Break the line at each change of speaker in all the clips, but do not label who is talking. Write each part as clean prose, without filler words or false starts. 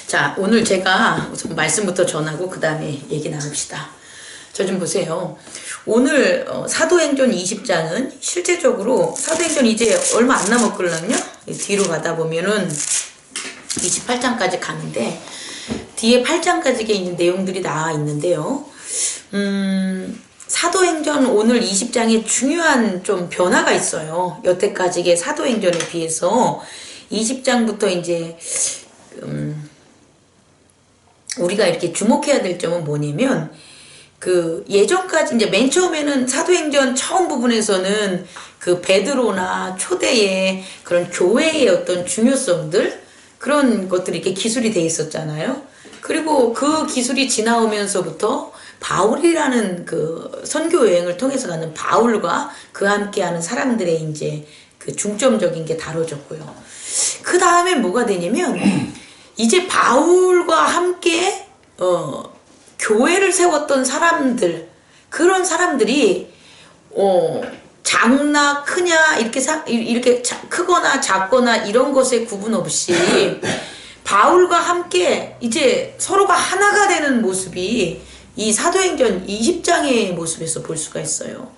자, 오늘 제가 우선 말씀부터 전하고 그 다음에 얘기 나눕시다. 저 좀 보세요. 오늘 사도행전 20장은 실제적으로 사도행전 이제 얼마 안 남았걸랑요? 뒤로 가다 보면은 28장까지 가는데 뒤에 8장까지 있는 내용들이 나와 있는데요. 사도행전 오늘 20장에 중요한 좀 변화가 있어요. 여태까지의 사도행전에 비해서 20장부터 이제 우리가 이렇게 주목해야 될 점은 뭐냐면 그 예전까지 이제 맨 처음에는 사도행전 처음 부분에서는 그 베드로나 초대의 그런 교회의 어떤 중요성들 그런 것들이 이렇게 기술이 돼 있었잖아요. 그리고 그 기술이 지나오면서부터 바울이라는 그 선교 여행을 통해서 가는 바울과 그와 함께하는 사람들의 이제 그 중점적인 게 다뤄졌고요. 그 다음에 뭐가 되냐면 이제 바울과 함께 교회를 세웠던 사람들, 그런 사람들이 작나 크냐 이렇게 크거나 작거나 이런 것에 구분 없이 바울과 함께 이제 서로가 하나가 되는 모습이 이 사도행전 20장의 모습에서 볼 수가 있어요.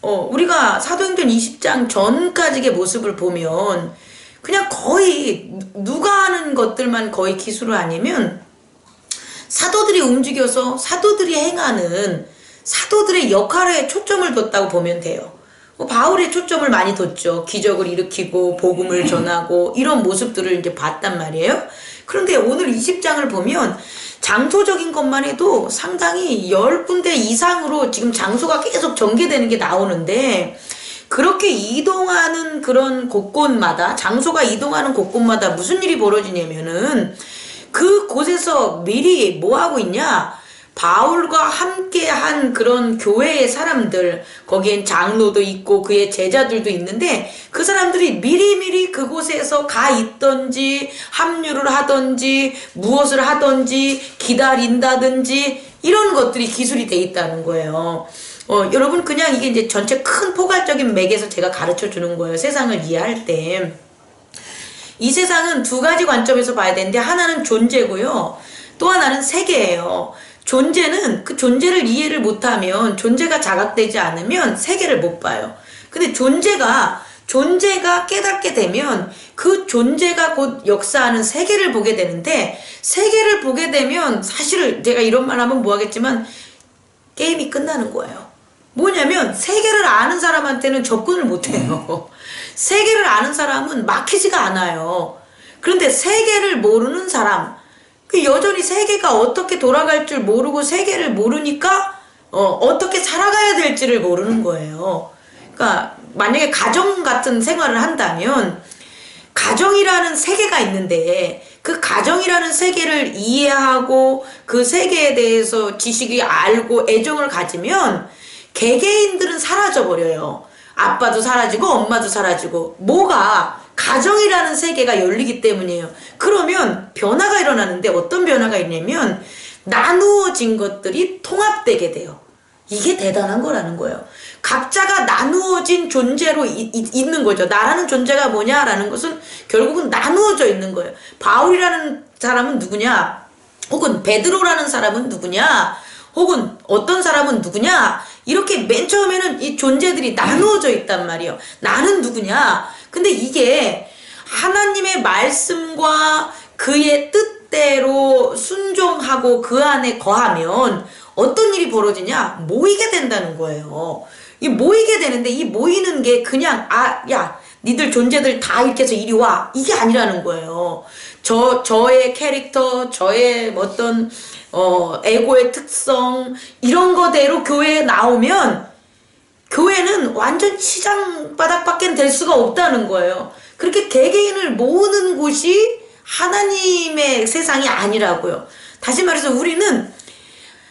우리가 사도행전 20장 전까지의 모습을 보면 그냥 거의 누가 하는 것들만 거의 기술을 아니면 사도들이 움직여서 사도들이 행하는 사도들의 역할에 초점을 뒀다고 보면 돼요. 바울의 초점을 많이 뒀죠. 기적을 일으키고 복음을 전하고 이런 모습들을 이제 봤단 말이에요. 그런데 오늘 20장을 보면 장소적인 것만 해도 상당히 10군데 이상으로 지금 장소가 계속 전개되는 게 나오는데 그렇게 이동하는 그런 곳곳마다 장소가 이동하는 곳곳마다 무슨 일이 벌어지냐면은 그 곳에서 미리 뭐 하고 있냐? 바울과 함께 한 그런 교회의 사람들, 거기엔 장로도 있고 그의 제자들도 있는데 그 사람들이 미리미리 그곳에서 가 있던지 합류를 하던지 무엇을 하던지 기다린다든지 이런 것들이 기술이 돼 있다는 거예요. 여러분 그냥 이게 이제 전체 큰 포괄적인 맥에서 제가 가르쳐 주는 거예요. 세상을 이해할 때. 이 세상은 두 가지 관점에서 봐야 되는데 하나는 존재고요. 또 하나는 세계예요. 존재는 그 존재를 이해를 못하면 존재가 자각되지 않으면 세계를 못 봐요. 근데 존재가 깨닫게 되면 그 존재가 곧 역사하는 세계를 보게 되는데 세계를 보게 되면 사실은 제가 이런 말 하면 뭐 하겠지만 게임이 끝나는 거예요. 뭐냐면 세계를 아는 사람한테는 접근을 못해요. 세계를 아는 사람은 막히지가 않아요. 그런데 세계를 모르는 사람, 여전히 세계가 어떻게 돌아갈 줄 모르고 세계를 모르니까 어떻게 살아가야 될지를 모르는 거예요. 그러니까 만약에 가정 같은 생활을 한다면 가정이라는 세계가 있는데 그 가정이라는 세계를 이해하고 그 세계에 대해서 지식이 알고 애정을 가지면 개개인들은 사라져버려요. 아빠도 사라지고 엄마도 사라지고 뭐가 가정이라는 세계가 열리기 때문이에요. 그러면 변화가 일어나는데 어떤 변화가 있냐면 나누어진 것들이 통합되게 돼요. 이게 대단한 거라는 거예요. 각자가 나누어진 존재로 있는 거죠. 나라는 존재가 뭐냐라는 것은 결국은 나누어져 있는 거예요. 바울이라는 사람은 누구냐? 혹은 베드로라는 사람은 누구냐? 혹은 어떤 사람은 누구냐? 이렇게 맨 처음에는 이 존재들이 나누어져 있단 말이에요. 나는 누구냐? 근데 이게 하나님의 말씀과 그의 뜻대로 순종하고 그 안에 거하면 어떤 일이 벌어지냐? 모이게 된다는 거예요. 이 모이게 되는데 이 모이는 게 그냥 야 니들 존재들 다 이렇게 해서 이리 와 이게 아니라는 거예요. 저의 캐릭터, 저의 어떤 에고의 특성 이런 거대로 교회에 나오면 교회는 완전 시장 바닥밖엔 될 수가 없다는 거예요. 그렇게 개개인을 모으는 곳이 하나님의 세상이 아니라고요. 다시 말해서 우리는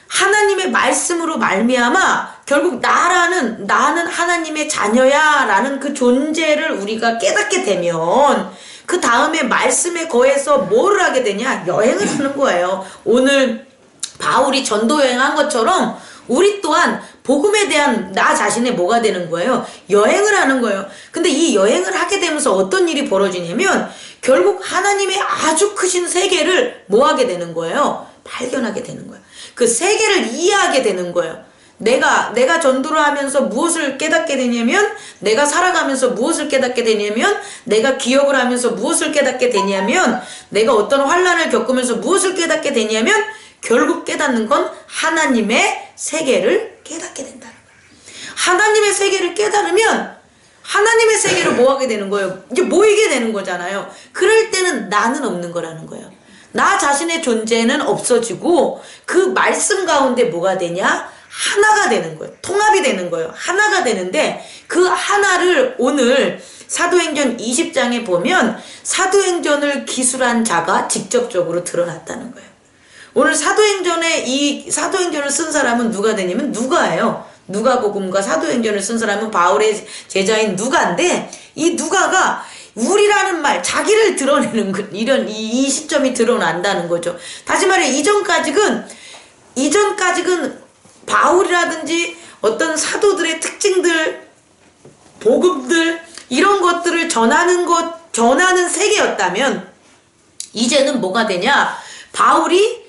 하나님의 말씀으로 말미암아 결국 나는 하나님의 자녀야 라는 그 존재를 우리가 깨닫게 되면 그 다음에 말씀에 거해서 뭐를 하게 되냐? 여행을 하는 거예요. 오늘 바울이 전도 여행한 것처럼 우리 또한 복음에 대한 나 자신의 뭐가 되는 거예요? 여행을 하는 거예요. 근데 이 여행을 하게 되면서 어떤 일이 벌어지냐면 결국 하나님의 아주 크신 세계를 뭐 하게 되는 거예요? 발견하게 되는 거예요. 그 세계를 이해하게 되는 거예요. 내가 전도를 하면서 무엇을 깨닫게 되냐면, 내가 살아가면서 무엇을 깨닫게 되냐면, 내가 기억을 하면서 무엇을 깨닫게 되냐면, 내가 어떤 환난을 겪으면서 무엇을 깨닫게 되냐면, 결국 깨닫는 건 하나님의 세계를 깨닫게 된다는 거예요. 하나님의 세계를 깨달으면 하나님의 세계를 뭐 하게 되는 거예요? 이제 모이게 되는 거잖아요. 그럴 때는 나는 없는 거라는 거예요. 나 자신의 존재는 없어지고 그 말씀 가운데 뭐가 되냐? 하나가 되는 거예요. 통합이 되는 거예요. 하나가 되는데 그 하나를 오늘 사도행전 20장에 보면 사도행전을 기술한 자가 직접적으로 드러났다는 거예요. 오늘 이 사도행전을 쓴 사람은 누가 되냐면 누가예요. 누가복음과 사도행전을 쓴 사람은 바울의 제자인 누가인데, 이 누가가 우리라는 말, 자기를 드러내는 이런 이 시점이 드러난다는 거죠. 다시 말해 이전까지는 바울이라든지 어떤 사도들의 특징들, 복음들 이런 것들을 전하는 세계였다면, 이제는 뭐가 되냐? 바울이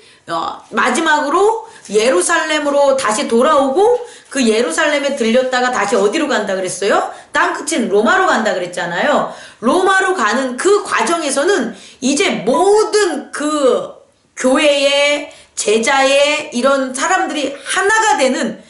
마지막으로 예루살렘으로 다시 돌아오고 그 예루살렘에 들렸다가 다시 어디로 간다 그랬어요? 땅끝인 로마로 간다 그랬잖아요. 로마로 가는 그 과정에서는 이제 모든 그 교회의 제자의 이런 사람들이 하나가 되는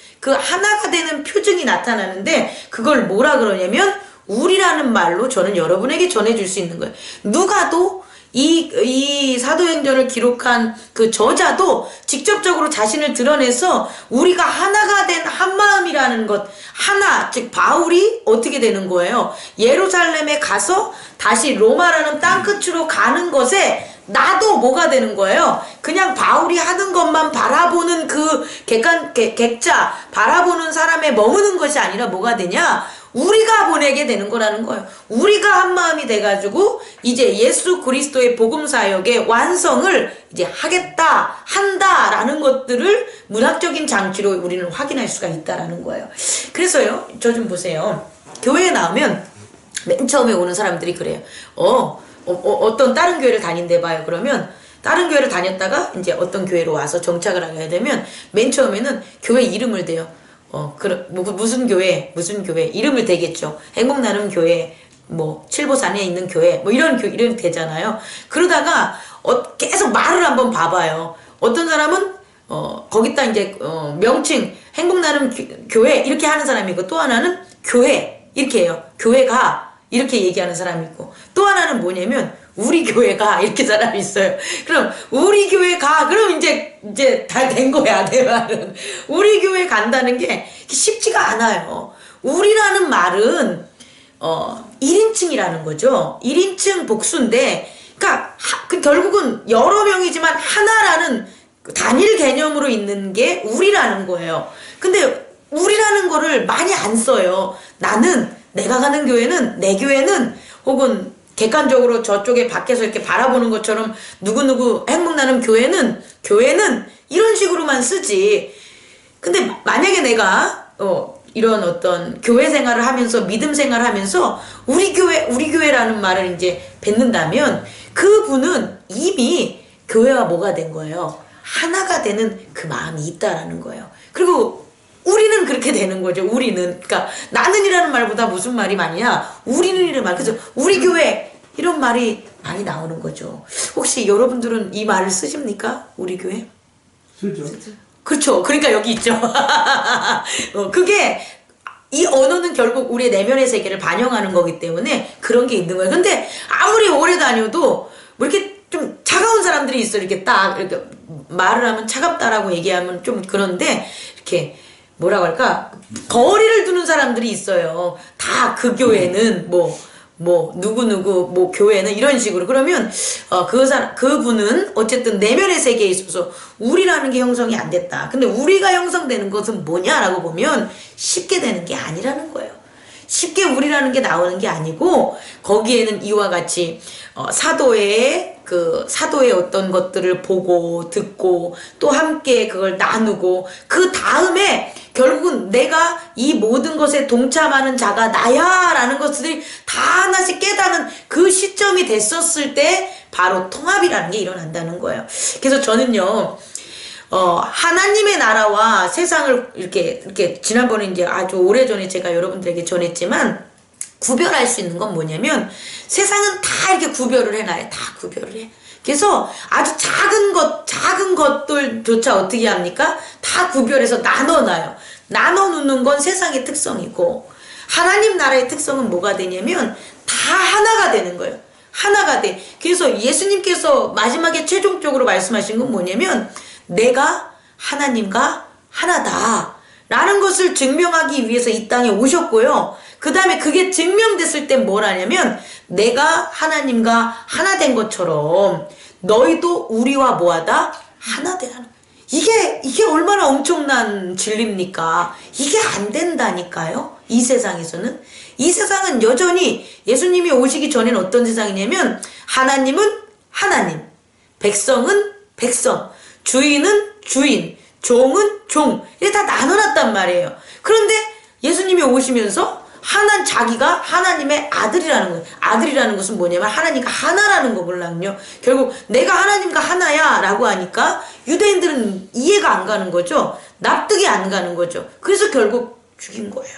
표징이 나타나는데, 그걸 뭐라 그러냐면 우리라는 말로 저는 여러분에게 전해줄 수 있는 거예요. 누가도 이 사도행전을 기록한 그 저자도 직접적으로 자신을 드러내서 우리가 하나가 된 한마음이라는 것, 하나, 즉 바울이 어떻게 되는 거예요? 예루살렘에 가서 다시 로마라는 땅끝으로 가는 것에 나도 뭐가 되는 거예요? 그냥 바울이 하는 것만 바라보는 그 객자, 바라보는 사람에 머무는 것이 아니라 뭐가 되냐? 우리가 보내게 되는 거라는 거예요. 우리가 한 마음이 돼가지고 이제 예수 그리스도의 복음 사역의 완성을 이제 한다라는 것들을 문학적인 장치로 우리는 확인할 수가 있다라는 거예요. 그래서요, 저 좀 보세요. 교회에 나오면 맨 처음에 오는 사람들이 그래요. 어떤 다른 교회를 다닌대 봐요. 그러면 다른 교회를 다녔다가 이제 어떤 교회로 와서 정착을 하게 되면 맨 처음에는 교회 이름을 대요. 무슨 교회 이름을 대겠죠. 행복나눔 교회, 칠보산에 있는 교회, 이런 이름 되잖아요. 그러다가 계속 말을 한번 봐봐요. 어떤 사람은 거기다 이제 명칭 행복나눔 교회 이렇게 하는 사람이 있고, 또 하나는 교회 이렇게 해요. 교회가 이렇게 얘기하는 사람이 있고, 또 하나는 뭐냐면 우리 교회가 이렇게 사람이 있어요. 그럼 우리 교회 가, 그럼 이제 다 된 거야, 내 말은. 우리 교회 간다는 게 쉽지가 않아요. 우리라는 말은 1인칭이라는 거죠. 1인칭 복수인데, 그러니까 결국은 여러 명이지만 하나라는 단일 개념으로 있는 게 우리라는 거예요. 근데 우리라는 거를 많이 안 써요. 내가 가는 교회는, 내 교회는, 혹은 객관적으로 저쪽에 밖에서 이렇게 바라보는 것처럼 누구누구 행복나눔 교회는 이런 식으로만 쓰지. 근데 만약에 내가 이런 어떤 교회 생활을 하면서, 믿음 생활을 하면서 우리 교회라는 말을 이제 뱉는다면, 그분은 이미 교회와 뭐가 된 거예요? 하나가 되는 그 마음이 있다라는 거예요. 그리고 우리는 그렇게 되는 거죠. 그러니까 나는이라는 말보다 무슨 말이 많냐? 우리는 이런 말. 그래서 우리 교회 이런 말이 많이 나오는 거죠. 혹시 여러분들은 이 말을 쓰십니까? 우리 교회?
쓰죠.
그렇죠. 그러니까 여기 있죠. 그게 이 언어는 결국 우리의 내면의 세계를 반영하는 거기 때문에 그런 게 있는 거예요. 근데 아무리 오래 다녀도 이렇게 좀 차가운 사람들이 있어. 이렇게 말을 하면 차갑다라고 얘기하면 좀 그런데, 이렇게 뭐라고 할까? 거리를 두는 사람들이 있어요. 다 그 교회는 누구누구 교회는 이런 식으로. 그러면 그분은 어쨌든 내면의 세계에 있어서 우리라는 게 형성이 안 됐다. 근데 우리가 형성되는 것은 뭐냐라고 보면 쉽게 되는 게 아니라는 거예요. 쉽게 우리라는 게 나오는 게 아니고 거기에는 이와 같이 사도의 어떤 것들을 보고 듣고 또 함께 그걸 나누고 그 다음에 결국은 내가 이 모든 것에 동참하는 자가 나야 라는 것들이 다 하나씩 깨닫는 그 시점이 됐었을 때 바로 통합이라는 게 일어난다는 거예요. 그래서 저는요 하나님의 나라와 세상을 이렇게 지난번에 이제 아주 오래전에 제가 여러분들에게 전했지만 구별할 수 있는 건 뭐냐면 세상은 다 이렇게 구별을 해놔요. 다 구별을 해. 그래서 아주 작은 것들조차 어떻게 합니까? 다 구별해서 나눠놔요. 나눠놓는 건 세상의 특성이고 하나님 나라의 특성은 뭐가 되냐면 다 하나가 되는 거예요. 하나가 돼. 그래서 예수님께서 마지막에 최종적으로 말씀하신 건 뭐냐면 내가 하나님과 하나다 라는 것을 증명하기 위해서 이 땅에 오셨고요. 그 다음에 그게 증명됐을 땐 뭘 하냐면 내가 하나님과 하나 된 것처럼 너희도 우리와 뭐하다? 하나 되라는 이게 얼마나 엄청난 진리입니까? 이게 안 된다니까요. 이 세상에서는. 이 세상은 여전히 예수님이 오시기 전에는 어떤 세상이냐면 하나님은 하나님, 백성은 백성, 주인은 주인, 종은 종 이게 다 나눠놨단 말이에요. 그런데 예수님이 오시면서 자기가 하나님의 아들이라는 거예요. 아들이라는 것은 뭐냐면 하나님과 하나라는 거 몰랐요. 결국 내가 하나님과 하나야 라고 하니까 유대인들은 이해가 안 가는 거죠. 납득이 안 가는 거죠. 그래서 결국 죽인 거예요.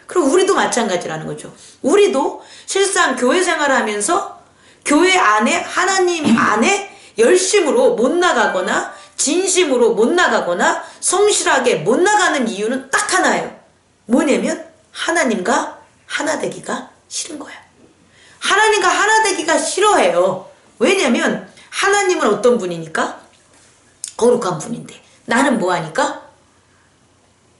그리고 우리도 마찬가지라는 거죠. 우리도 실상 교회 생활을 하면서 교회 안에 하나님 안에 열심으로 못 나가거나 진심으로 못 나가거나 성실하게 못 나가는 이유는 딱 하나예요. 뭐냐면 하나님과 하나 되기가 싫은 거야. 하나님과 하나 되기가 싫어해요. 왜냐면 하나님은 어떤 분이니까? 거룩한 분인데 나는 뭐하니까?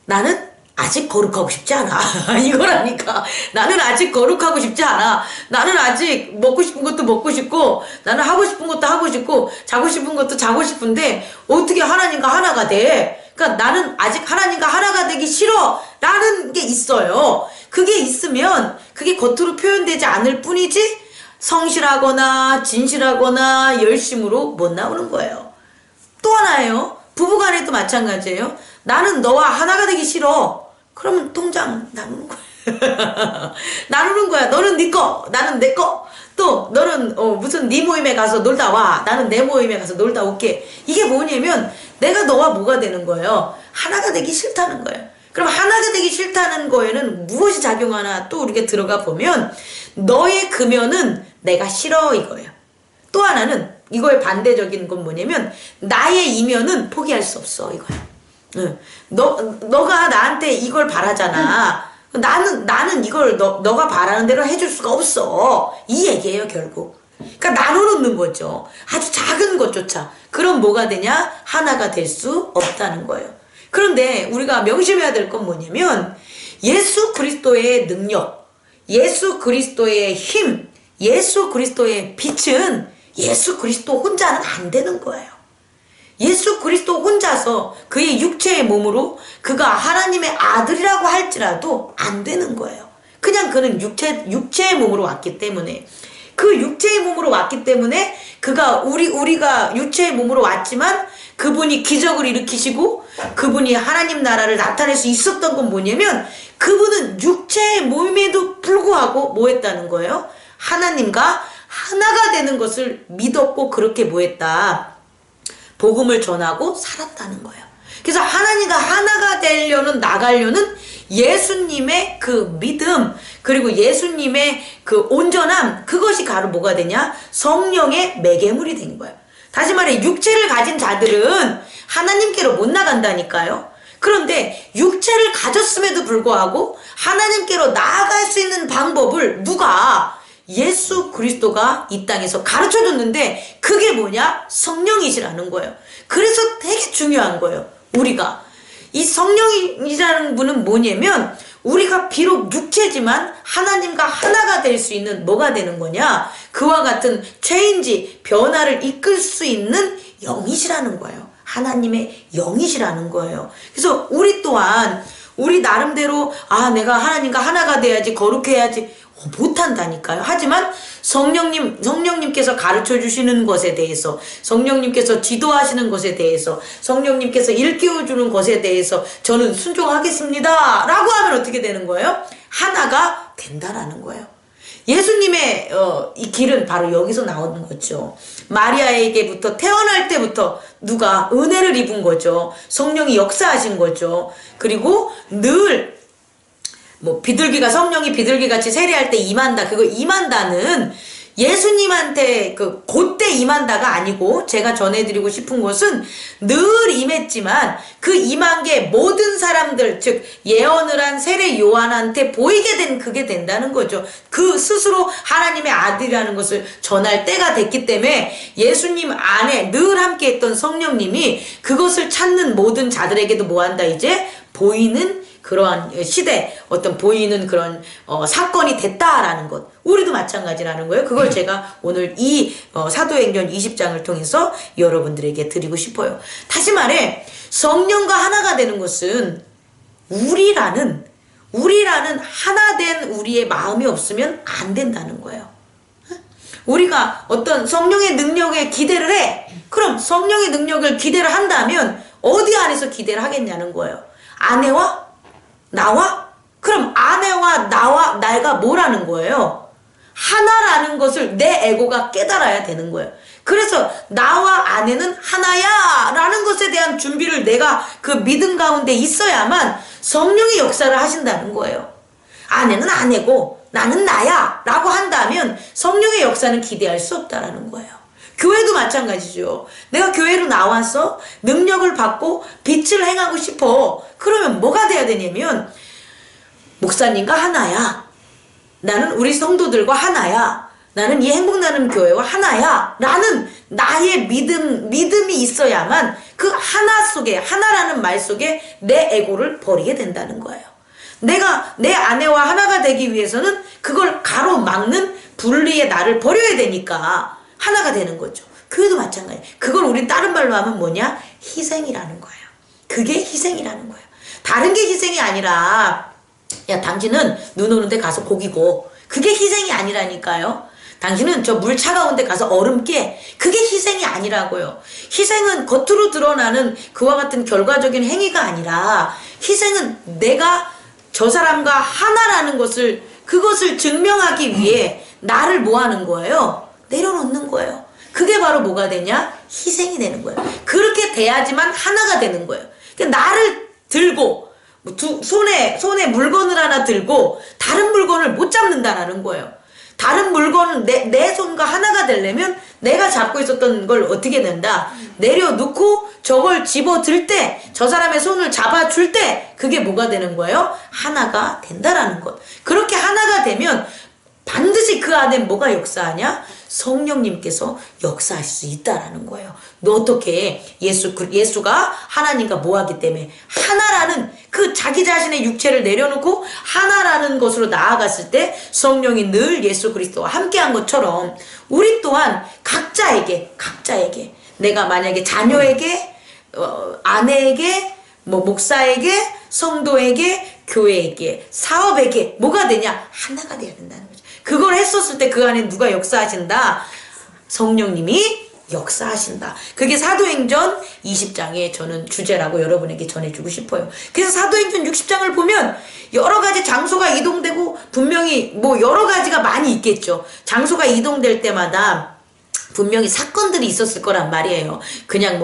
나는 아직 거룩하고 싶지 않아. 이거라니까. 나는 아직 거룩하고 싶지 않아. 나는 아직 먹고 싶은 것도 먹고 싶고 나는 하고 싶은 것도 하고 싶고 자고 싶은 것도 자고 싶은데 어떻게 하나님과 하나가 돼? 그러니까 나는 아직 하나님과 하나가 되기 싫어 라는 게 있어요. 그게 있으면 그게 겉으로 표현되지 않을 뿐이지 성실하거나 진실하거나 열심으로 못 나오는 거예요. 또 하나예요. 부부간에도 마찬가지예요. 나는 너와 하나가 되기 싫어. 그러면 통장 나누는 거야. 나누는 거야. 너는 네 거, 나는 내 거. 또 너는 무슨 네 모임에 가서 놀다 와. 나는 내 모임에 가서 놀다 올게. 이게 뭐냐면 내가 너와 뭐가 되는 거예요? 하나가 되기 싫다는 거예요. 그럼 하나가 되기 싫다는 거에는 무엇이 작용하나 또 우리가 들어가 보면 너의 금연은 내가 싫어 이거예요. 또 하나는 이거의 반대적인 건 뭐냐면 나의 이면은 포기할 수 없어 이거야. 응. 너가 나한테 이걸 바라잖아. 나는 이걸 너가 바라는 대로 해줄 수가 없어. 이 얘기예요 결국. 그러니까 나눠놓는 거죠. 아주 작은 것조차. 그럼 뭐가 되냐? 하나가 될 수 없다는 거예요. 그런데 우리가 명심해야 될 건 뭐냐면 예수 그리스도의 능력, 예수 그리스도의 힘, 예수 그리스도의 빛은 예수 그리스도 혼자는 안 되는 거예요. 예수 그리스도 혼자서 그의 육체의 몸으로 그가 하나님의 아들이라고 할지라도 안 되는 거예요. 그냥 그는 육체의 몸으로 왔기 때문에 그 육체의 몸으로 왔기 때문에 그가 우리가 육체의 몸으로 왔지만 그분이 기적을 일으키시고 그분이 하나님 나라를 나타낼 수 있었던 건 뭐냐면 그분은 육체의 몸임에도 불구하고 뭐 했다는 거예요? 하나님과 하나가 되는 것을 믿었고 그렇게 뭐 했다? 복음을 전하고 살았다는 거예요. 그래서 하나님과 하나가 되려는 나가려는 예수님의 그 믿음 그리고 예수님의 그 온전함 그것이 바로 뭐가 되냐? 성령의 매개물이 된 거예요. 다시 말해 육체를 가진 자들은 하나님께로 못 나간다니까요. 그런데 육체를 가졌음에도 불구하고 하나님께로 나아갈 수 있는 방법을 누가? 예수 그리스도가 이 땅에서 가르쳐줬는데 그게 뭐냐? 성령이시라는 거예요. 그래서 되게 중요한 거예요. 우리가 이 성령이라는 분은 뭐냐면 우리가 비록 육체지만 하나님과 하나가 될 수 있는 뭐가 되는 거냐? 그와 같은 체인지 변화를 이끌 수 있는 영이시라는 거예요. 하나님의 영이시라는 거예요. 그래서 우리 또한 우리 나름대로 내가 하나님과 하나가 돼야지, 거룩해야지 못한다니까요. 하지만 성령님께서 가르쳐 주시는 것에 대해서, 성령님께서 지도하시는 것에 대해서, 성령님께서 일깨워 주는 것에 대해서 저는 순종하겠습니다 라고 하면 어떻게 되는 거예요? 하나가 된다라는 거예요. 예수님의 이 길은 바로 여기서 나오는 거죠. 마리아에게부터 태어날 때부터 누가 은혜를 입은 거죠. 성령이 역사하신 거죠. 그리고 늘 비둘기가, 성령이 비둘기같이 세례할 때 임한다. 그거 임한다는 예수님한테 그때 임한다가 아니고, 제가 전해드리고 싶은 것은 늘 임했지만 그 임한 게 모든 사람들, 즉 예언을 한 세례 요한한테 보이게 된 그게 된다는 거죠. 그 스스로 하나님의 아들이라는 것을 전할 때가 됐기 때문에 예수님 안에 늘 함께했던 성령님이 그것을 찾는 모든 자들에게도 뭐한다, 이제 보이는 그러한 시대, 어떤 보이는 그런 사건이 됐다라는 것. 우리도 마찬가지라는 거예요. 그걸 제가 오늘 이 사도행전 20장을 통해서 여러분들에게 드리고 싶어요. 다시 말해, 성령과 하나가 되는 것은 우리라는 하나 된 우리의 마음이 없으면 안 된다는 거예요. 우리가 어떤 성령의 능력에 기대를 해. 그럼 성령의 능력을 기대를 한다면 어디 안에서 기대를 하겠냐는 거예요. 아내와? 나와? 그럼 아내와 나와 내가 뭐라는 거예요? 하나라는 것을 내 에고가 깨달아야 되는 거예요. 그래서 나와 아내는 하나야 라는 것에 대한 준비를 내가 그 믿음 가운데 있어야만 성령이 역사를 하신다는 거예요. 아내는 아내고 나는 나야 라고 한다면 성령의 역사는 기대할 수 없다라는 거예요. 교회도 마찬가지죠. 내가 교회로 나와서 능력을 받고 빛을 행하고 싶어. 그러면 뭐가 돼야 되냐면, 목사님과 하나야. 나는 우리 성도들과 하나야. 나는 이 행복나눔 교회와 하나야. 라는 나의 믿음이 있어야만 그 하나 속에, 하나라는 말 속에 내 에고를 버리게 된다는 거예요. 내가 내 아내와 하나가 되기 위해서는 그걸 가로막는 분리의 나를 버려야 되니까 하나가 되는 거죠. 교회도 마찬가지예요. 그걸 우린 다른 말로 하면 뭐냐? 희생이라는 거예요. 그게 희생이라는 거예요. 다른 게 희생이 아니라, 야, 당신은 눈 오는 데 가서 고기고, 그게 희생이 아니라니까요. 당신은 저 물 차가운 데 가서 얼음 깨. 그게 희생이 아니라고요. 희생은 겉으로 드러나는 그와 같은 결과적인 행위가 아니라, 희생은 내가 저 사람과 하나라는 것을, 그것을 증명하기 위해 나를 뭐 하는 거예요? 내려놓는 거예요. 그게 바로 뭐가 되냐? 희생이 되는 거예요. 그렇게 돼야지만 하나가 되는 거예요. 그러니까 나를 들고 손에 물건을 하나 들고 다른 물건을 못 잡는다라는 거예요. 다른 물건은 내 손과 하나가 되려면 내가 잡고 있었던 걸 어떻게 된다? 내려놓고 저걸 집어들 때, 저 사람의 손을 잡아줄 때 그게 뭐가 되는 거예요? 하나가 된다라는 것. 그렇게 하나가 되면 반드시 그 안에 뭐가 역사하냐? 성령님께서 역사할 수 있다라는 거예요. 너 어떻게 예수가 하나님과 뭐하기 때문에 하나라는 그 자기 자신의 육체를 내려놓고 하나라는 것으로 나아갔을 때 성령이 늘 예수 그리스도와 함께한 것처럼 우리 또한 각자에게 내가 만약에 자녀에게 아내에게 목사에게 성도에게 교회에게 사업에게 뭐가 되냐? 하나가 돼야 된다는 거죠. 그걸 했었을 때 그 안에 누가 역사하신다? 성령님이 역사하신다. 그게 사도행전 20장의 저는 주제라고 여러분에게 전해주고 싶어요. 그래서 사도행전 60장을 보면 여러 가지 장소가 이동되고 분명히 여러 가지가 많이 있겠죠. 장소가 이동될 때마다 분명히 사건들이 있었을 거란 말이에요. 그냥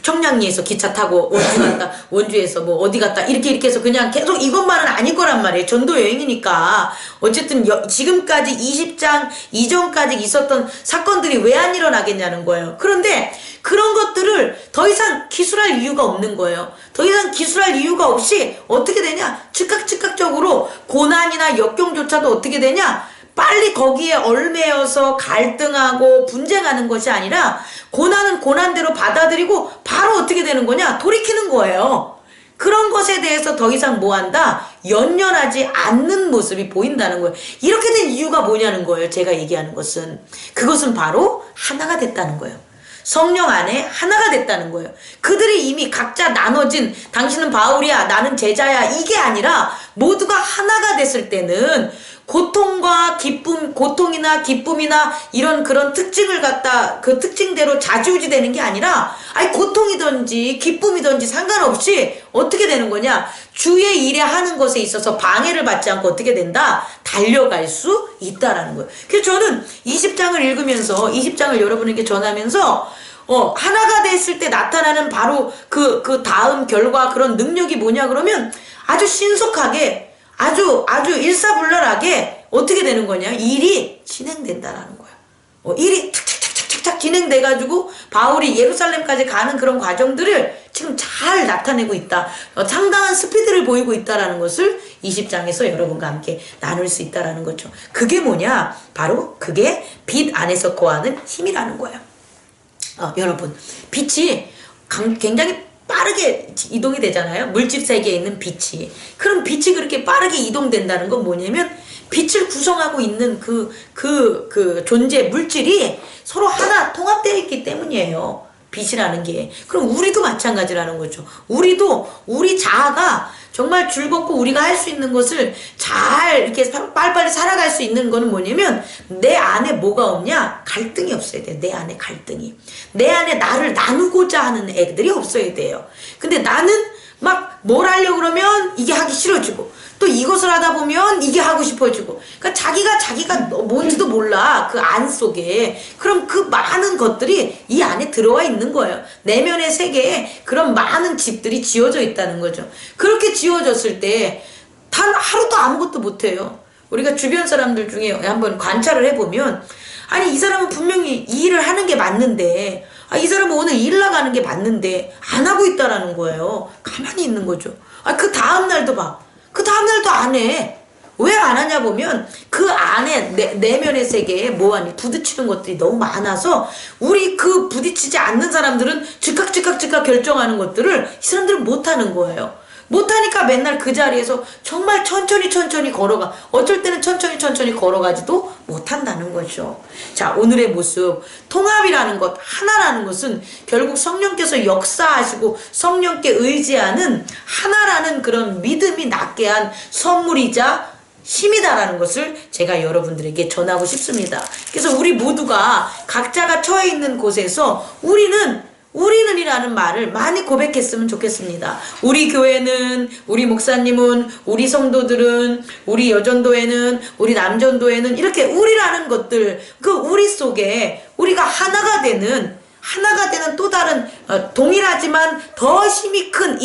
청량리에서 기차 타고 원주 갔다, 원주에서 어디 갔다 이렇게 해서 그냥 계속 이것만은 아닐 거란 말이에요. 전도 여행이니까. 어쨌든 지금까지 20장 이전까지 있었던 사건들이 왜 안 일어나겠냐는 거예요. 그런데 그런 것들을 더 이상 기술할 이유가 없는 거예요. 더 이상 기술할 이유가 없이 어떻게 되냐? 즉각적으로 고난이나 역경조차도 어떻게 되냐? 빨리 거기에 얽매여서 갈등하고 분쟁하는 것이 아니라 고난은 고난대로 받아들이고 바로 어떻게 되는 거냐? 돌이키는 거예요. 그런 것에 대해서 더 이상 뭐한다? 연연하지 않는 모습이 보인다는 거예요. 이렇게 된 이유가 뭐냐는 거예요. 제가 얘기하는 것은. 그것은 바로 하나가 됐다는 거예요. 성령 안에 하나가 됐다는 거예요. 그들이 이미 각자 나눠진 당신은 바울이야 나는 제자야 이게 아니라 모두가 하나가 됐을 때는 고통과 기쁨, 고통이나 기쁨이나 이런 그런 특징을 갖다 그 특징대로 좌지우지 되는 게 아니라 아니 고통이든지 기쁨이든지 상관없이 어떻게 되는 거냐? 주의 일에 하는 것에 있어서 방해를 받지 않고 어떻게 된다? 달려갈 수 있다라는 거예요. 그래서 저는 20장을 읽으면서 20장을 여러분에게 전하면서 하나가 됐을 때 나타나는 바로 그 다음 결과 그런 능력이 뭐냐 그러면 아주 신속하게 아주 일사불란하게 어떻게 되는 거냐? 일이 진행된다라는 거야. 일이 탁탁탁탁탁 진행돼가지고 바울이 예루살렘까지 가는 그런 과정들을 지금 잘 나타내고 있다. 상당한 스피드를 보이고 있다라는 것을 20장에서 여러분과 함께 나눌 수 있다라는 거죠. 그게 뭐냐? 바로 그게 빛 안에서 거하는 힘이라는 거예요. 여러분, 빛이 굉장히 빠르게 이동이 되잖아요. 물질 세계에 있는 빛이. 그럼 빛이 그렇게 빠르게 이동된다는 건 뭐냐면 빛을 구성하고 있는 그 존재 물질이 서로 하나 통합되어 있기 때문이에요. 빛이라는 게. 그럼 우리도 마찬가지라는 거죠. 우리도 우리 자아가 정말 즐겁고 우리가 할 수 있는 것을 잘 이렇게 빨리빨리 살아갈 수 있는 거는 뭐냐면 내 안에 뭐가 없냐? 갈등이 없어야 돼요. 내 안에 갈등이. 내 안에 나를 나누고자 하는 애들이 없어야 돼요. 근데 나는 막 뭘 하려고 그러면 이게 하기 싫어지고 또 이것을 하다 보면 이게 하고 싶어지고 그러니까 자기가 뭔지도 몰라 그 안 속에. 그럼 그 많은 것들이 이 안에 들어와 있는 거예요. 내면의 세계에 그런 많은 집들이 지어져 있다는 거죠. 그렇게 지어졌을 때 단 하루도 아무것도 못해요. 우리가 주변 사람들 중에 한번 관찰을 해보면 아니 이 사람은 분명히 이 일을 하는 게 맞는데 이 사람은 오늘 일 나가는 게 맞는데 안 하고 있다라는 거예요. 가만히 있는 거죠. 그 다음날도 봐. 그 다음날도 안 해. 왜 안 하냐 보면 그 안에 내면의 세계에 뭐하니 부딪히는 것들이 너무 많아서 우리 그 부딪히지 않는 사람들은 즉각 결정하는 것들을 이 사람들은 못하는 거예요. 못하니까 맨날 그 자리에서 정말 천천히 걸어가. 어쩔 때는 천천히 걸어가지도 못한다는 거죠. 자, 오늘의 모습. 통합이라는 것, 하나라는 것은 결국 성령께서 역사하시고 성령께 의지하는 하나라는 그런 믿음이 낳게 한 선물이자 힘이다라는 것을 제가 여러분들에게 전하고 싶습니다. 그래서 우리 모두가 각자가 처해 있는 곳에서 우리는이라는 말을 많이 고백했으면 좋겠습니다. 우리 교회는, 우리 목사님은, 우리 성도들은, 우리 여전도에는, 우리 남전도에는 이렇게 우리라는 것들, 그 우리 속에 우리가 하나가 되는 또 다른 동일하지만 더 힘이 큰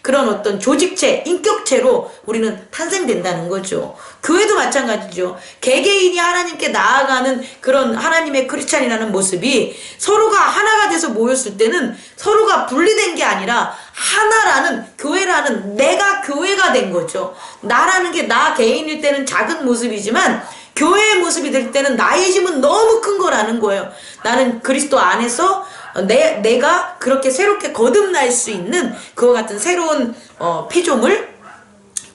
그런 어떤 조직체, 인격체로 우리는 탄생된다는 거죠. 교회도 마찬가지죠. 개개인이 하나님께 나아가는 그런 하나님의 크리스찬이라는 모습이 서로가 하나가 돼서 모였을 때는 서로가 분리된 게 아니라 하나라는 교회라는 내가 교회가 된 거죠. 나라는 게 나 개인일 때는 작은 모습이지만 교회의 모습이 될 때는 나의 힘은 너무 큰 거라는 거예요. 나는 그리스도 안에서 내가 그렇게 새롭게 거듭날 수 있는 그와 같은 새로운 피조물,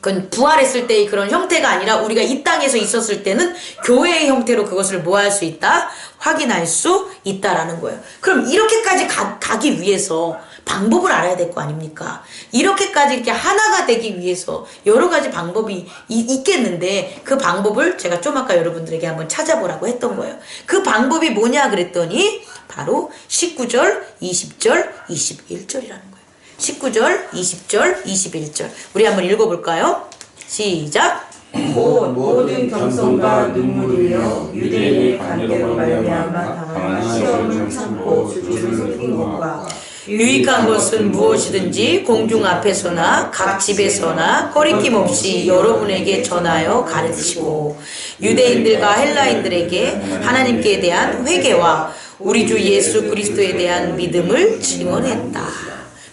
그건 부활했을 때의 그런 형태가 아니라 우리가 이 땅에서 있었을 때는 교회의 형태로 그것을 뭐 할 수 있다? 확인할 수 있다라는 거예요. 그럼 이렇게까지 가기 위해서 방법을 알아야 될 거 아닙니까? 이렇게까지 이렇게 하나가 되기 위해서 여러 가지 방법이 있겠는데 그 방법을 제가 좀 아까 여러분들에게 한번 찾아보라고 했던 거예요. 그 방법이 뭐냐 그랬더니 바로 19절, 20절, 21절이라는 거예요. 19절, 20절, 21절. 우리 한번 읽어볼까요? 시작!
모든 겸손과 눈물이며 유대인의 관계로 말미암아 당한 시험을 참고 주를 섬긴 것과
유익한 것은 무엇이든지 공중 앞에서나 각 집에서나 거리낌 없이 여러분에게 전하여 가르치시고 유대인들과 헬라인들에게 하나님께 대한 회개와 우리 주 예수 그리스도에 대한 믿음을 증언했다.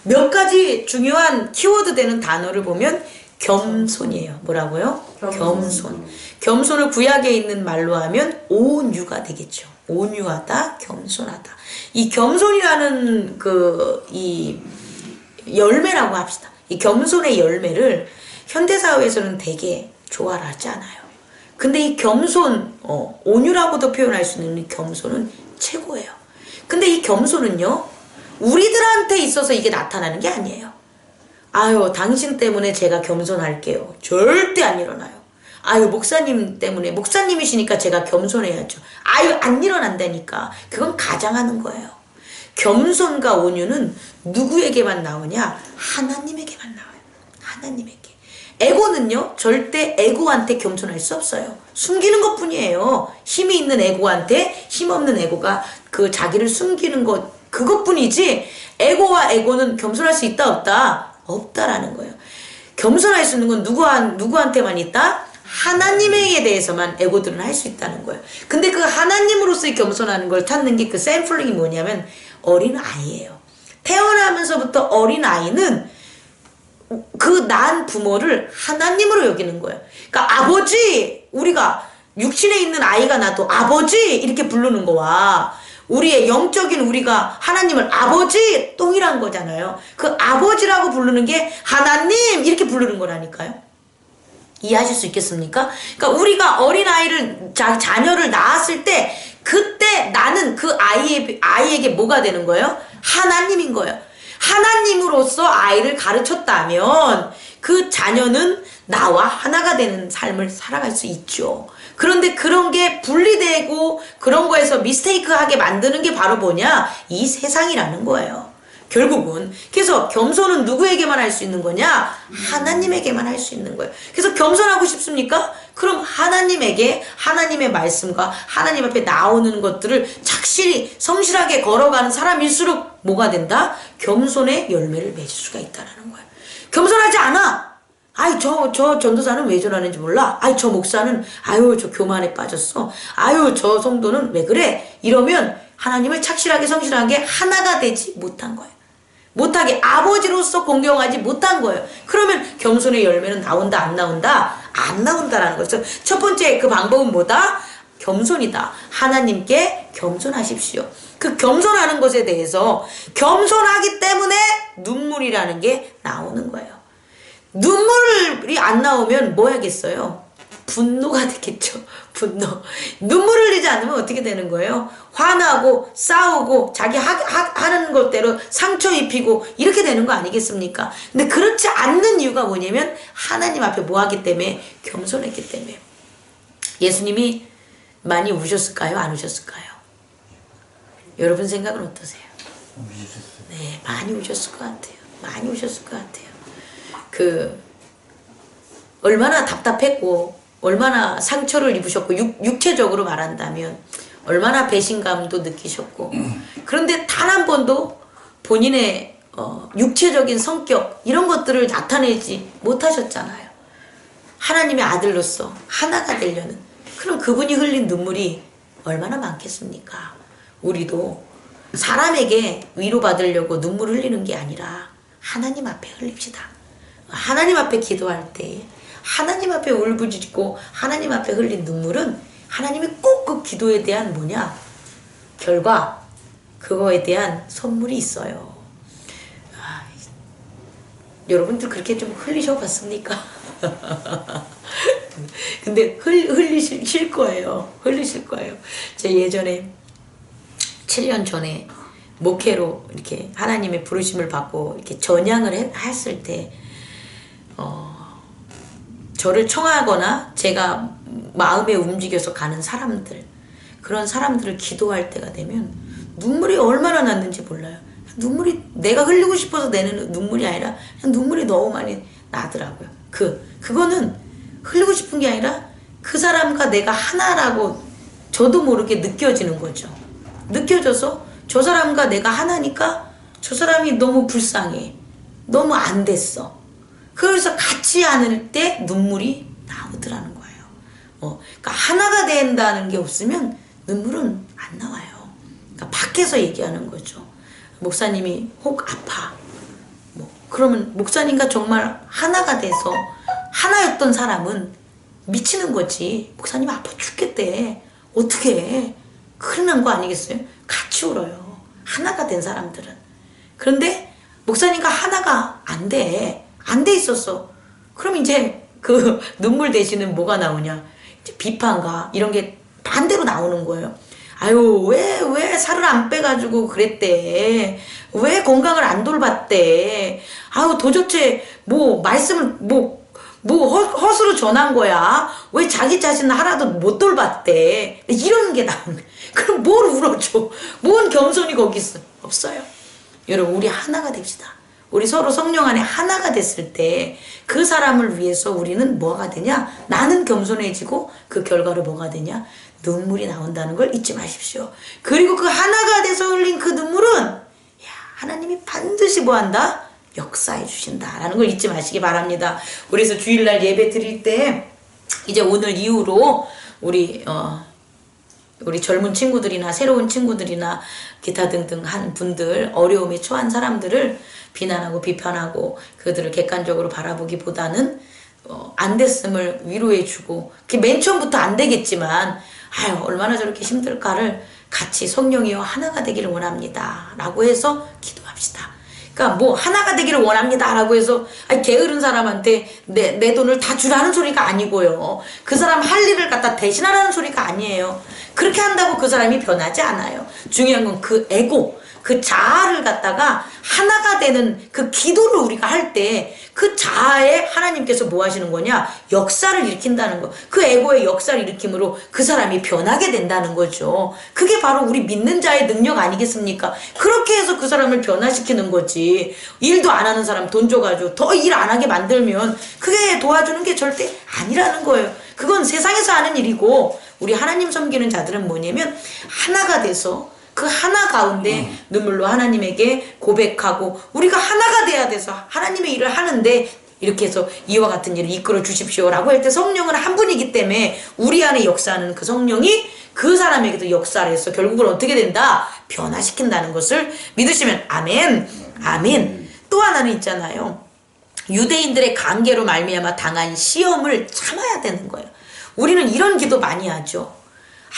몇 가지 중요한 키워드 되는 단어를 보면 겸손이에요. 뭐라고요? 겸손. 겸손을 구약에 있는 말로 하면 온유가 되겠죠. 온유하다, 겸손하다. 이 겸손이라는 이 열매라고 합시다. 이 겸손의 열매를 현대사회에서는 되게 좋아를 하지 않아요. 근데 이 겸손, 온유라고도 표현할 수 있는 이 겸손은 최고예요. 근데 이 겸손은요, 우리들한테 있어서 이게 나타나는 게 아니에요. 아유, 당신 때문에 제가 겸손할게요. 절대 안 일어나요. 아유, 목사님 때문에, 목사님이시니까 제가 겸손해야죠. 아유, 안 일어난다니까. 그건 가장하는 거예요. 겸손과 온유는 누구에게만 나오냐? 하나님에게만 나와요. 하나님에게. 에고는요, 절대 에고한테 겸손할 수 없어요. 숨기는 것 뿐이에요. 힘이 있는 에고한테 힘없는 에고가 그 자기를 숨기는 것, 그것뿐이지, 에고와 에고는 겸손할 수 있다, 없다? 없다라는 거예요. 겸손할 수 있는 건 누구한테만 있다? 하나님에 대해서만 에고들은 할 수 있다는 거예요. 근데 그 하나님으로서의 겸손하는 걸 찾는 게 그 샘플링이 뭐냐면 어린 아이예요. 태어나면서부터 어린 아이는 그 낳은 부모를 하나님으로 여기는 거예요. 그러니까 아버지, 우리가 육신에 있는 아이가 나도 아버지 이렇게 부르는 거와 우리의 영적인 우리가 하나님을 아버지 동일한 거잖아요. 그 아버지라고 부르는 게 하나님 이렇게 부르는 거라니까요. 이해하실 수 있겠습니까? 그러니까 우리가 어린아이를 자녀를 낳았을 때 그때 나는 그 아이에게 뭐가 되는 거예요? 하나님인 거예요. 하나님으로서 아이를 가르쳤다면 그 자녀는 나와 하나가 되는 삶을 살아갈 수 있죠. 그런데 그런 게 분리되고 그런 거에서 미스테이크하게 만드는 게 바로 뭐냐? 이 세상이라는 거예요. 결국은. 그래서 겸손은 누구에게만 할 수 있는 거냐? 하나님에게만 할 수 있는 거예요. 그래서 겸손하고 싶습니까? 그럼 하나님에게 하나님의 말씀과 하나님 앞에 나오는 것들을 착실히 성실하게 걸어가는 사람일수록 뭐가 된다? 겸손의 열매를 맺을 수가 있다는 거예요. 겸손하지 않아! 아이, 저 전도사는 왜 저러는지 몰라? 아이, 저 목사는, 아유, 저 교만에 빠졌어. 아유, 저 성도는 왜 그래? 이러면 하나님을 착실하게 성실하게 하나가 되지 못한 거예요. 못하게 아버지로서 공경하지 못한 거예요. 그러면 겸손의 열매는 나온다, 안 나온다? 안 나온다라는 거죠. 첫 번째 그 방법은 뭐다? 겸손이다. 하나님께 겸손하십시오. 그 겸손하는 것에 대해서 겸손하기 때문에 눈물이라는 게 나오는 거예요. 눈물이 안 나오면 뭐 하겠어요? 분노가 되겠죠. 분노. 눈물 흘리지 않으면 어떻게 되는 거예요? 화나고 싸우고 자기 하는 것대로 상처 입히고 이렇게 되는 거 아니겠습니까? 근데 그렇지 않는 이유가 뭐냐면 하나님 앞에 뭐 하기 때문에? 겸손했기 때문에. 예수님이 많이 우셨을까요? 안 우셨을까요? 여러분 생각은 어떠세요? 네, 많이 우셨을 것 같아요. 많이 우셨을 것 같아요. 얼마나 답답했고 얼마나 상처를 입으셨고 육체적으로 말한다면 얼마나 배신감도 느끼셨고 그런데 단 한 번도 본인의 육체적인 성격 이런 것들을 나타내지 못하셨잖아요. 하나님의 아들로서 하나가 되려는 그럼 그분이 흘린 눈물이 얼마나 많겠습니까? 우리도 사람에게 위로받으려고 눈물 흘리는 게 아니라 하나님 앞에 흘립시다. 하나님 앞에 기도할 때 하나님 앞에 울부짖고 하나님 앞에 흘린 눈물은 하나님이 꼭 그 기도에 대한 뭐냐? 결과 그거에 대한 선물이 있어요. 여러분들 그렇게 좀 흘리셔 봤습니까? 근데 흘리실 거예요. 흘리실 거예요. 제 예전에 7년 전에 목회로 이렇게 하나님의 부르심을 받고 이렇게 전향을 했을 때 저를 청하거나 제가 마음에 움직여서 가는 사람들 그런 사람들을 기도할 때가 되면 눈물이 얼마나 났는지 몰라요. 눈물이 내가 흘리고 싶어서 내는 눈물이 아니라 그냥 눈물이 너무 많이 나더라고요. 그거는 흘리고 싶은 게 아니라 그 사람과 내가 하나라고 저도 모르게 느껴지는 거죠. 느껴져서 저 사람과 내가 하나니까 저 사람이 너무 불쌍해. 너무 안 됐어. 그래서 같이 않을 때 눈물이 나오더라는 거예요. 그러니까 하나가 된다는 게 없으면 눈물은 안 나와요. 그러니까 밖에서 얘기하는 거죠. 목사님이 혹 아파. 그러면 목사님과 정말 하나가 돼서 하나였던 사람은 미치는 거지. 목사님 아파 죽겠대. 어떻게 해? 큰일 난 거 아니겠어요? 같이 울어요. 하나가 된 사람들은. 그런데 목사님과 하나가 안 돼. 안 돼 있었어. 그럼 이제 그 눈물 대신은 뭐가 나오냐? 이제 비판과 이런 게 반대로 나오는 거예요. 아유, 왜 살을 안 빼가지고 그랬대? 왜 건강을 안 돌봤대? 아유, 도대체 뭐 말씀을 헛으로 전한 거야? 왜 자기 자신을 하나도 못 돌봤대? 이런 게 나오는 거야. 그럼 뭘 울어줘? 뭔 겸손이 거기 있어? 없어요. 여러분, 우리 하나가 됩시다. 우리 서로 성령 안에 하나가 됐을 때 그 사람을 위해서 우리는 뭐가 되냐? 나는 겸손해지고 그 결과로 뭐가 되냐? 눈물이 나온다는 걸 잊지 마십시오. 그리고 그 하나가 돼서 흘린 그 눈물은 하나님이 반드시 뭐한다? 역사해 주신다라는 걸 잊지 마시기 바랍니다. 그래서 주일날 예배 드릴 때 이제 오늘 이후로 우리 젊은 친구들이나 새로운 친구들이나 기타 등등 한 분들, 어려움에 처한 사람들을 비난하고 비판하고 그들을 객관적으로 바라보기보다는 안 됐음을 위로해주고, 맨 처음부터 안 되겠지만 아유 얼마나 저렇게 힘들까를 같이 성령이여 하나가 되기를 원합니다 라고 해서 기도합시다. 그러니까 뭐 하나가 되기를 원합니다 라고 해서 게으른 사람한테 내 돈을 다 주라는 소리가 아니고요. 그 사람 할 일을 갖다 대신하라는 소리가 아니에요. 그렇게 한다고 그 사람이 변하지 않아요. 중요한 건 그 에고, 그 자아를 갖다가 하나가 되는 그 기도를 우리가 할 때 그 자아에 하나님께서 뭐 하시는 거냐? 역사를 일으킨다는 거. 그 에고의 역사를 일으킴으로 그 사람이 변하게 된다는 거죠. 그게 바로 우리 믿는 자의 능력 아니겠습니까? 그렇게 해서 그 사람을 변화시키는 거지. 일도 안 하는 사람 돈 줘가지고 더 일 안 하게 만들면 그게 도와주는 게 절대 아니라는 거예요. 그건 세상에서 하는 일이고, 우리 하나님 섬기는 자들은 뭐냐면 하나가 돼서 그 하나 가운데 눈물로 하나님에게 고백하고 우리가 하나가 돼야 돼서 하나님의 일을 하는데, 이렇게 해서 이와 같은 일을 이끌어 주십시오 라고 할 때 성령은 한 분이기 때문에 우리 안에 역사하는 그 성령이 그 사람에게도 역사를 해서 결국은 어떻게 된다? 변화시킨다는 것을 믿으시면 아멘. 아멘. 또 하나는 있잖아요. 유대인들의 관계로 말미암아 당한 시험을 참아야 되는 거예요. 우리는 이런 기도 많이 하죠.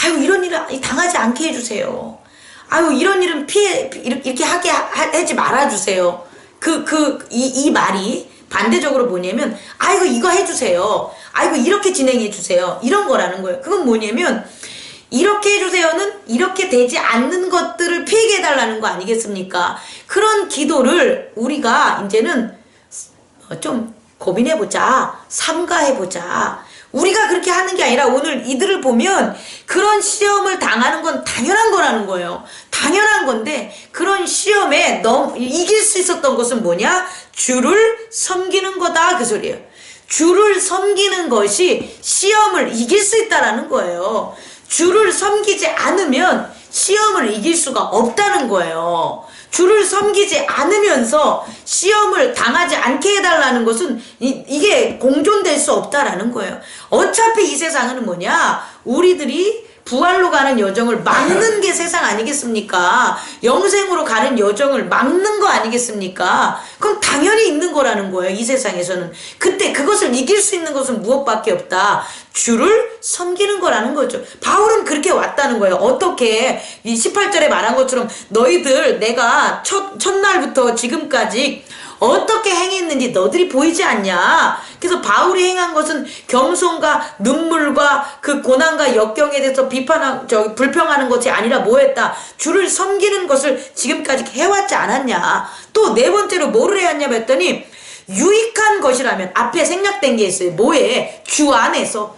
아유 이런 일을 당하지 않게 해주세요. 아유 이런 일은 이렇게 하지 말아주세요. 이 말이 반대적으로 뭐냐면 아이고 이거 해주세요. 아이고 이렇게 진행해주세요. 이런 거라는 거예요. 그건 뭐냐면 이렇게 해주세요는 이렇게 되지 않는 것들을 피하게 해달라는 거 아니겠습니까? 그런 기도를 우리가 이제는 좀 고민해보자, 삼가해보자. 우리가 그렇게 하는 게 아니라 오늘 이들을 보면 그런 시험을 당하는 건 당연한 거라는 거예요. 당연한 건데 그런 시험에 이길 수 있었던 것은 뭐냐? 주를 섬기는 거다 그 소리예요. 주를 섬기는 것이 시험을 이길 수 있다라는 거예요. 주를 섬기지 않으면 시험을 이길 수가 없다는 거예요. 주를 섬기지 않으면서 시험을 당하지 않게 해달라는 것은 이게 공존될 수 없다라는 거예요. 어차피 이 세상은 뭐냐? 우리들이 부활로 가는 여정을 막는 게 세상 아니겠습니까? 영생으로 가는 여정을 막는 거 아니겠습니까? 그럼 당연히 있는 거라는 거예요. 이 세상에서는. 그때 그것을 이길 수 있는 것은 무엇밖에 없다. 주를 섬기는 거라는 거죠. 바울은 그렇게 왔다는 거예요. 어떻게 이 18절에 말한 것처럼 너희들 내가 첫날부터 지금까지 어떻게 행했는지 너들이 보이지 않냐? 그래서 바울이 행한 것은 겸손과 눈물과 그 고난과 역경에 대해서 불평하는 것이 아니라 뭐했다? 주를 섬기는 것을 지금까지 해왔지 않았냐? 또 네 번째로 뭐를 해왔냐 했더니 유익한 것이라면 앞에 생략된 게 있어요. 뭐에? 주 안에서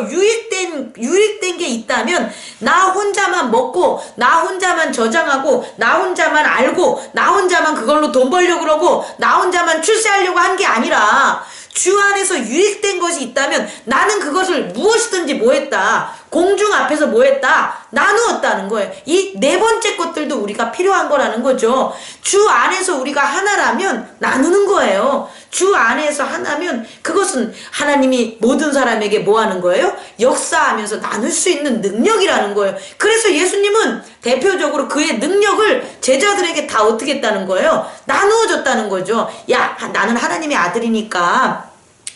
유익된 게 있다면 나 혼자만 먹고 나 혼자만 저장하고 나 혼자만 알고 나 혼자만 그걸로 돈 벌려고 그러고 나 혼자만 출세하려고 한 게 아니라 주 안에서 유익된 것이 있다면 나는 그것을 무엇이든지 뭐했다? 공중 앞에서 뭐했다? 나누었다는 거예요. 이 네 번째 것들도 우리가 필요한 거라는 거죠. 주 안에서 우리가 하나라면 나누는 거예요. 주 안에서 하나면 그것은 하나님이 모든 사람에게 뭐 하는 거예요? 역사하면서 나눌 수 있는 능력이라는 거예요. 그래서 예수님은 대표적으로 그의 능력을 제자들에게 다 어떻게 했다는 거예요? 나누어 줬다는 거죠. 야, 나는 하나님의 아들이니까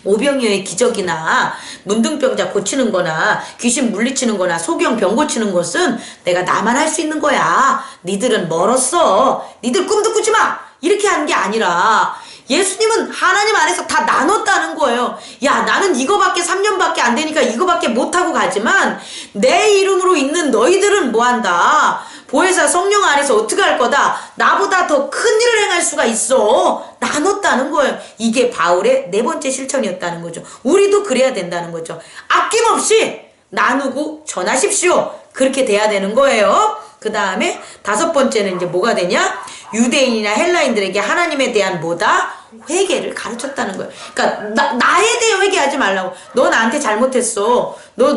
오병이어의 기적이나 문둥병자 고치는 거나 귀신 물리치는 거나 소경 병 고치는 것은 내가 나만 할 수 있는 거야. 니들은 멀었어. 니들 꿈도 꾸지 마. 이렇게 하는 게 아니라 예수님은 하나님 안에서 다 나눴다는 거예요. 야, 나는 이거밖에 3년밖에 안 되니까 이거밖에 못하고 가지만 내 이름으로 있는 너희들은 뭐한다? 보혜사 성령 안에서 어떻게 할 거다? 나보다 더 큰 일을 행할 수가 있어. 나눴다는 거예요. 이게 바울의 네 번째 실천이었다는 거죠. 우리도 그래야 된다는 거죠. 아낌없이 나누고 전하십시오. 그렇게 돼야 되는 거예요. 그 다음에 다섯 번째는 이제 뭐가 되냐? 유대인이나 헬라인들에게 하나님에 대한 뭐다? 회개를 가르쳤다는 거예요. 그러니까 나에 대해 회개하지 말라고. 너 나한테 잘못했어. 너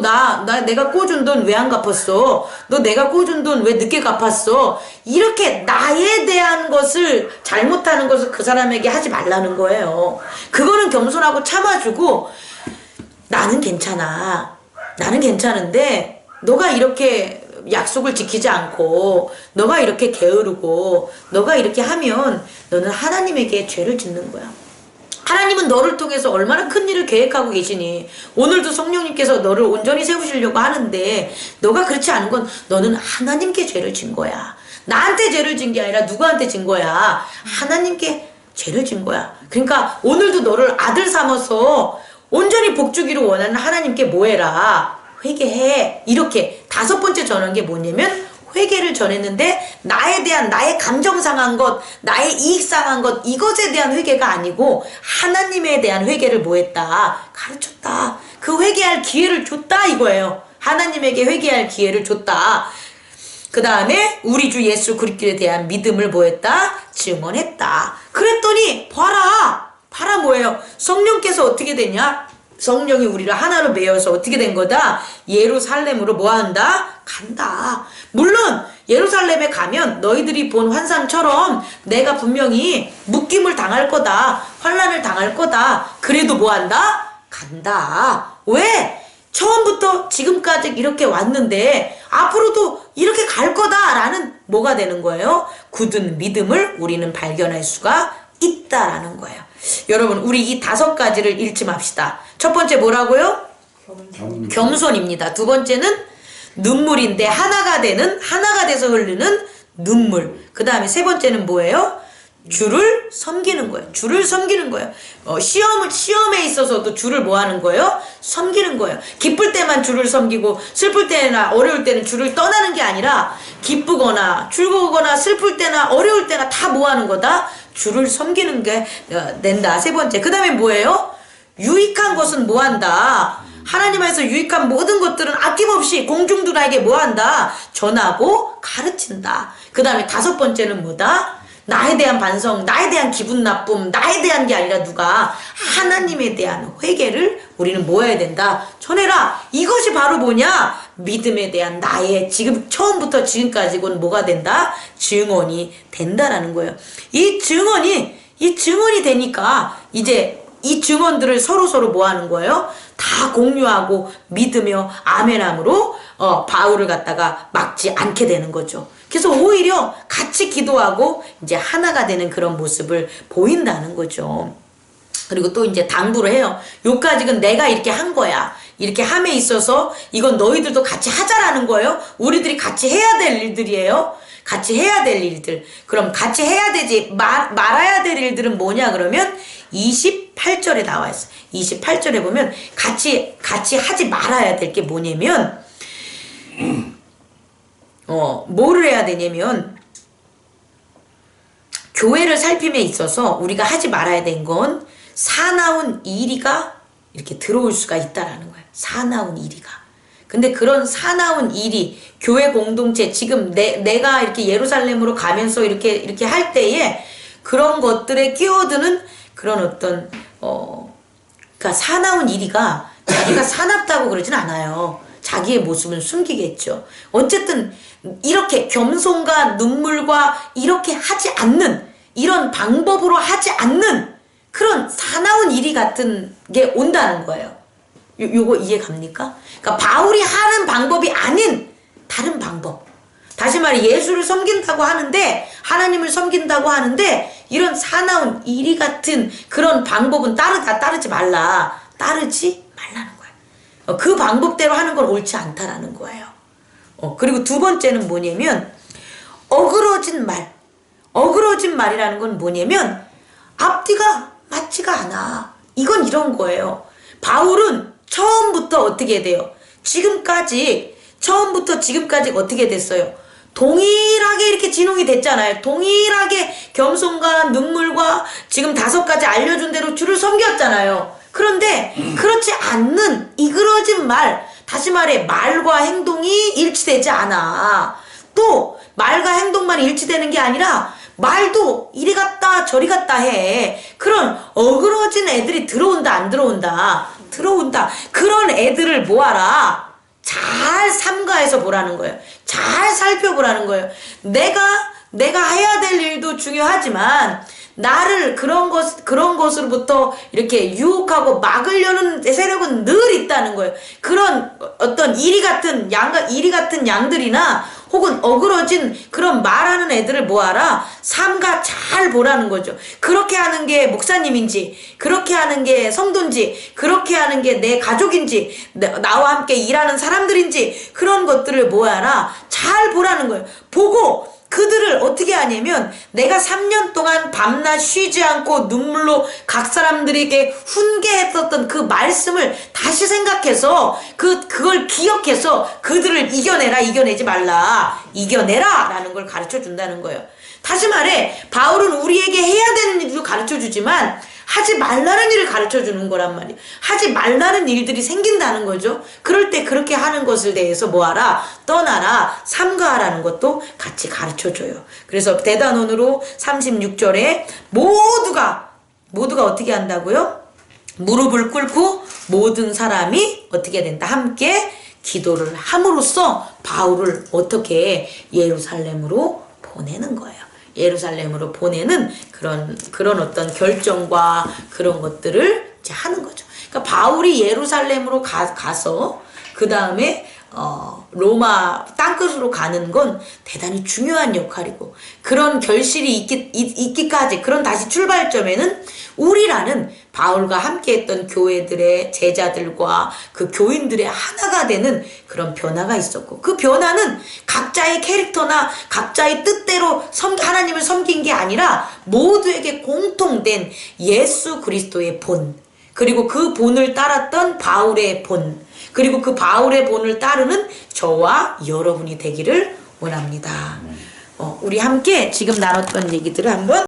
내가 꿔준 돈 왜 안 갚았어? 너 내가 꿔준 돈 왜 늦게 갚았어? 이렇게 나에 대한 것을 잘못하는 것을 그 사람에게 하지 말라는 거예요. 그거는 겸손하고 참아주고 나는 괜찮아. 나는 괜찮은데 너가 이렇게 약속을 지키지 않고 너가 이렇게 게으르고 너가 이렇게 하면 너는 하나님에게 죄를 짓는 거야. 하나님은 너를 통해서 얼마나 큰 일을 계획하고 계시니 오늘도 성령님께서 너를 온전히 세우시려고 하는데 너가 그렇지 않은 건 너는 하나님께 죄를 진 거야. 나한테 죄를 진 게 아니라 누구한테 진 거야? 하나님께 죄를 진 거야. 그러니까 오늘도 너를 아들 삼아서 온전히 복주기를 원하는 하나님께 뭐해라? 회개해. 이렇게 다섯 번째 전한 게 뭐냐면 회개를 전했는데 나에 대한 나의 감정 상한 것, 나의 이익 상한 것 이것에 대한 회개가 아니고 하나님에 대한 회개를 뭐했다? 가르쳤다. 그 회개할 기회를 줬다 이거예요. 하나님에게 회개할 기회를 줬다. 그 다음에 우리 주 예수 그리스도에 대한 믿음을 뭐했다? 증언했다. 그랬더니 봐라 뭐예요? 성령께서 어떻게 되냐? 성령이 우리를 하나로 메어서 어떻게 된 거다? 예루살렘으로 뭐한다? 간다. 물론 예루살렘에 가면 너희들이 본 환상처럼 내가 분명히 묶임을 당할 거다. 환난을 당할 거다. 그래도 뭐한다? 간다. 왜? 처음부터 지금까지 이렇게 왔는데 앞으로도 이렇게 갈 거다라는 뭐가 되는 거예요? 굳은 믿음을 우리는 발견할 수가 있다라는 거예요. 여러분 우리 이 다섯 가지를 읽지 맙시다. 첫 번째 뭐라고요? 겸손입니다. 두 번째는 눈물인데 하나가 돼서 흐르는 눈물. 그 다음에 세 번째는 뭐예요? 주를 섬기는 거예요. 주를 섬기는 거예요. 시험에 있어서도 주를 뭐 하는 거예요? 섬기는 거예요. 기쁠 때만 주를 섬기고 슬플 때나 어려울 때는 주를 떠나는 게 아니라 기쁘거나 즐거우거나 슬플 때나 어려울 때나 다 뭐 하는 거다? 주를 섬기는 게 된다. 세 번째. 그 다음에 뭐예요? 유익한 것은 뭐 한다? 하나님 안에서 유익한 모든 것들은 아낌없이 공중들에게 뭐 한다? 전하고 가르친다. 그 다음에 다섯 번째는 뭐다? 나에 대한 반성, 나에 대한 기분 나쁨, 나에 대한 게 아니라 누가? 하나님에 대한 회개를 우리는 뭐 해야 된다? 전해라. 이것이 바로 뭐냐? 믿음에 대한 나의 지금 처음부터 지금까지는 뭐가 된다? 증언이 된다라는 거예요. 이 증언이 되니까 이제 이 증언들을 서로 뭐 하는 거예요? 다 공유하고 믿으며 아멘함으로 바울을 갖다가 막지 않게 되는 거죠. 그래서 오히려 같이 기도하고 이제 하나가 되는 그런 모습을 보인다는 거죠. 그리고 또 이제 당부를 해요. 요까지는 내가 이렇게 한 거야. 이렇게 함에 있어서 이건 너희들도 같이 하자라는 거예요. 우리들이 같이 해야 될 일들이에요. 같이 해야 될 일들. 그럼 같이 해야 되지 말아야 될 일들은 뭐냐 그러면 28절에 나와 있어요. 28절에 보면 같이 하지 말아야 될 게 뭐냐면 뭐를 해야 되냐면 교회를 살핌에 있어서 우리가 하지 말아야 된 건 사나운 이리가 이렇게 들어올 수가 있다라는 거예요. 사나운 이리가. 근데 그런 사나운 일이 교회 공동체 지금 내가 이렇게 예루살렘으로 가면서 이렇게 할 때에 그런 것들에 끼어드는 그런 어떤 그러니까 사나운 이리가 자기가 사납다고 그러진 않아요. 자기의 모습은 숨기겠죠. 어쨌든 이렇게 겸손과 눈물과 이렇게 하지 않는 이런 방법으로 하지 않는 그런 사나운 일이 같은 게 온다는 거예요. 요거 이해 갑니까? 그러니까 바울이 하는 방법이 아닌 다른 방법. 다시 말해 예수를 섬긴다고 하는데 하나님을 섬긴다고 하는데 이런 사나운 일이 같은 그런 방법은 따르지 말라는 거예요. 그 방법대로 하는 건 옳지 않다라는 거예요. 그리고 두 번째는 뭐냐면 어그러진 말이라는 건 뭐냐면 앞뒤가 맞지가 않아. 이건 이런 거예요. 바울은 처음부터 어떻게 돼요? 처음부터 지금까지 어떻게 됐어요? 동일하게 이렇게 진홍이 됐잖아요. 동일하게 겸손과 눈물과 지금 5가지 알려준 대로 주를 섬겼잖아요. 그런데 그렇지 않는 이그러진 말, 다시 말해 말과 행동이 일치되지 않아. 또 말과 행동만 일치되는 게 아니라 말도 이리 갔다 저리 갔다 해. 그런 어그러진 애들이 들어온다 안 들어온다? 들어온다. 그런 애들을 모아라. 잘 삼가해서 보라는 거예요. 잘 살펴보라는 거예요. 내가 해야 될 일도 중요하지만 나를 그런 것으로부터 이렇게 유혹하고 막으려는 세력은 늘 있다는 거예요. 그런 어떤 이리 같은 양들이나 혹은 어그러진 그런 말하는 애들을 모아라. 삼가 잘 보라는 거죠. 그렇게 하는 게 목사님인지, 그렇게 하는 게 성도인지, 그렇게 하는 게 내 가족인지, 나와 함께 일하는 사람들인지, 그런 것들을 모아라. 잘 보라는 거예요. 보고 그들을 어떻게 하냐면 내가 3년 동안 밤낮 쉬지 않고 눈물로 각 사람들에게 훈계했었던 그 말씀을 다시 생각해서 그걸 기억해서 그들을 이겨내지 말라. 이겨내라 라는 걸 가르쳐 준다는 거예요. 다시 말해 바울은 우리에게 해야 되는 일도 가르쳐 주지만 하지 말라는 일을 가르쳐 주는 거란 말이에요. 하지 말라는 일들이 생긴다는 거죠. 그럴 때 그렇게 하는 것을 대해서 뭐하라? 떠나라. 삼가하라는 것도 같이 가르쳐 줘요. 그래서 대단원으로 36절에 모두가 어떻게 한다고요? 무릎을 꿇고 모든 사람이 어떻게 된다? 함께 기도를 함으로써 바울을 어떻게 예루살렘으로 보내는 거예요. 예루살렘으로 보내는 그런 어떤 결정과 그런 것들을 이제 하는 거죠. 그러니까 바울이 예루살렘으로 가서 그 다음에 로마 땅끝으로 가는 건 대단히 중요한 역할이고, 그런 결실이 있기까지 그런 다시 출발점에는 우리라는 바울과 함께했던 교회들의 제자들과 그 교인들의 하나가 되는 그런 변화가 있었고, 그 변화는 각자의 캐릭터나 각자의 뜻대로 하나님을 섬긴 게 아니라 모두에게 공통된 예수 그리스도의 본, 그리고 그 본을 따랐던 바울의 본, 그리고 그 바울의 본을 따르는 저와 여러분이 되기를 원합니다. 우리 함께 지금 나눴던 얘기들을 한번